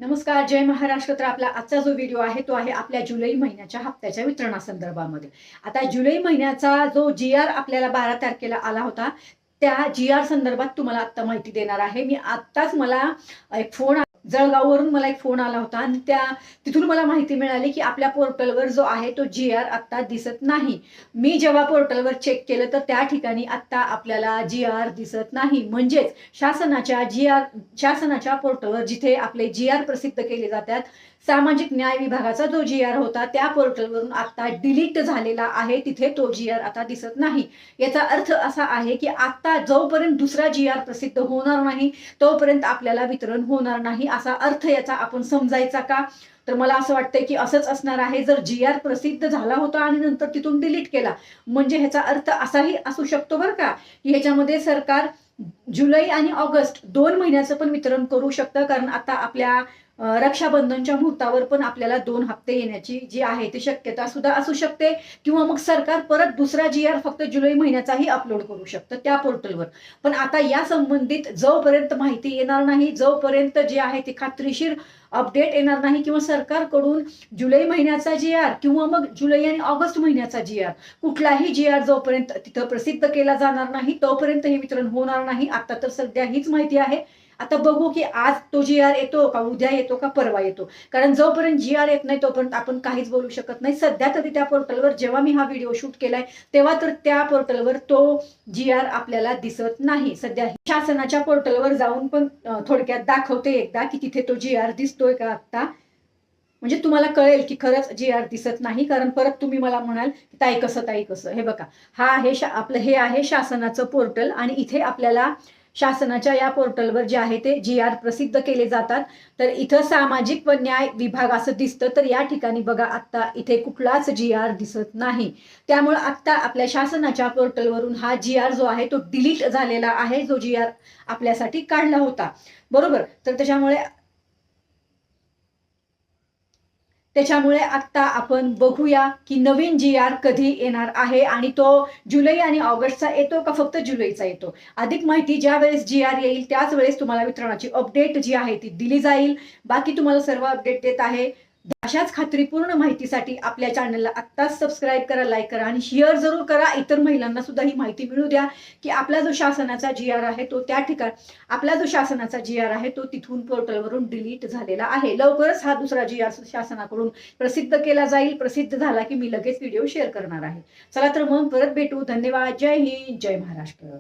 नमस्कार, जय महाराष्ट्र. तर आपला आजचा जो व्हिडिओ आहे तो आहे आपल्या जुलै महिन्याच्या हप्त्याच्या वितरणासंदर्भामध्ये. आता जुलै महिन्याचा जो जी-आर आपल्याला 12 तारखेला आला होता, त्या जी-आर संदर्भात तुम्हाला आत्ता माहिती देणार आहे. मी आत्ताच मला एक फोन जळगाववरून मला एक फोन आला होता आणि तिथून मला माहिती मिळाली, की आपल्या पोर्टलवर जो आहे तो जी-आर आत्ता दिसत नाही. मी जेव्हा पोर्टलवर चेक केलं तर त्या ठिकाणी आत्ता आपल्याला जी-आर दिसत नाही. म्हणजेच शासनाच्या पोर्टलवर जिथे आपले जी-आर प्रसिद्ध केले जातात, सामाजिक न्याय विभागाचा जो जी-आर होता त्या पोर्टलवरून आता डिलीट झालेला आहे. तिथे तो जी-आर आता दिसत नाही. याचा अर्थ असा आहे, की आता जोपर्यंत दुसरा जी-आर प्रसिद्ध होणार नाही, तोपर्यंत आपल्याला वितरण होणार नाही. असा अर्थ याचा आपण समजायचा का? तर मला असं वाटतंय, की असंच असणार आहे. जर जी-आर प्रसिद्ध झाला होता आणि नंतर तिथून डिलीट केला, म्हणजे ह्याचा अर्थ असाही असू शकतो बरं का, की ह्याच्यामध्ये सरकार जुलै आणि ऑगस्ट 2 महिन्याचं पण वितरण करू शकतं. कारण आता आपल्या रक्षाबंधनच्या मुहूर्तावर पण आपल्याला 2 हप्ते येण्याची जी आहे ती शक्यता सुद्धा असू शकते. किंवा मग सरकार परत दुसरा जी-आर फक्त जुलै महिन्याचाही अपलोड करू शकतं त्या पोर्टलवर. पण आता या संबंधित जोपर्यंत माहिती येणार नाही, जोपर्यंत जे आहे ते खात्रीशीर अपडेट येणार नाही किंवा सरकारकडून जुलै महिन्याचा जी-आर किंवा मग जुलै आणि ऑगस्ट महिन्याचा जी-आर, कुठलाही जी-आर जोपर्यंत तिथं प्रसिद्ध केला जाणार नाही, तोपर्यंत हे वितरण होणार नाही. आता तर सध्या हीच माहिती आहे. आता बघू, की आज तो जी-आर येतो का, उद्या येतो का, परवा येतो. कारण जोपर्यंत जी-आर येत नाही तोपर्यंत आपण काहीच बोलू शकत नाही. सध्या तरी त्या पोर्टलवर जेव्हा मी हा व्हिडिओ शूट केलाय, तेव्हा तर त्या पोर्टलवर तो जी-आर आपल्याला दिसत नाही. सध्या शासनाच्या पोर्टलवर जाऊन पण थोडक्यात दाखवते एकदा, की तिथे तो जी-आर दिसतोय का आत्ता. म्हणजे तुम्हाला कळेल, की खरंच जी-आर दिसत नाही. कारण परत तुम्ही मला म्हणाल, की "ताई कसं, ताई कसं?" हे बघा, आपलं हे आहे शासनाचं पोर्टल आणि इथे आपल्याला शासनाच्या या पोर्टलवर जे आहे ते जी-आर प्रसिद्ध केले जातात. तर इथं सामाजिक व न्याय विभाग असं दिसतं. तर या ठिकाणी बघा, आत्ता इथे कुठलाच जी-आर दिसत नाही. त्यामुळे आत्ता आपल्या शासनाच्या पोर्टलवरून हा जी-आर जो आहे तो डिलीट झालेला आहे, जो जी-आर आपल्यासाठी काढला होता. बरोबर? तर त्याच्यामुळे आत्ता आपण बघूया, की नवीन जी-आर कधी येणार आहे आणि तो जुलै आणि ऑगस्टचा येतो का फक्त जुलैचा येतो? अधिक माहिती ज्यावेळेस जी-आर येईल त्याच वेळेस तुम्हाला वितरणाची अपडेट जी आहे ती दिली जाईल. बाकी तुम्हाला सर्व अपडेट देत आहे. अशाच खात्रीपूर्ण माहितीसाठी आपल्या चॅनलला आत्ताच सबस्क्राईब करा, लाईक करा आणि शेअर जरूर करा. इतर महिलांना सुद्धा ही माहिती मिळू द्या, की आपला जो शासनाचा जी-आर आहे तो तिथून पोर्टलवरून डिलीट झालेला आहे. लवकरच हा दुसरा जी-आर शासनाकडून प्रसिद्ध केला जाईल. प्रसिद्ध झाला की मी लगेच व्हिडिओ शेअर करणार आहे. चला तर मग परत भेटू. धन्यवाद. जय हिंद, जय महाराष्ट्र.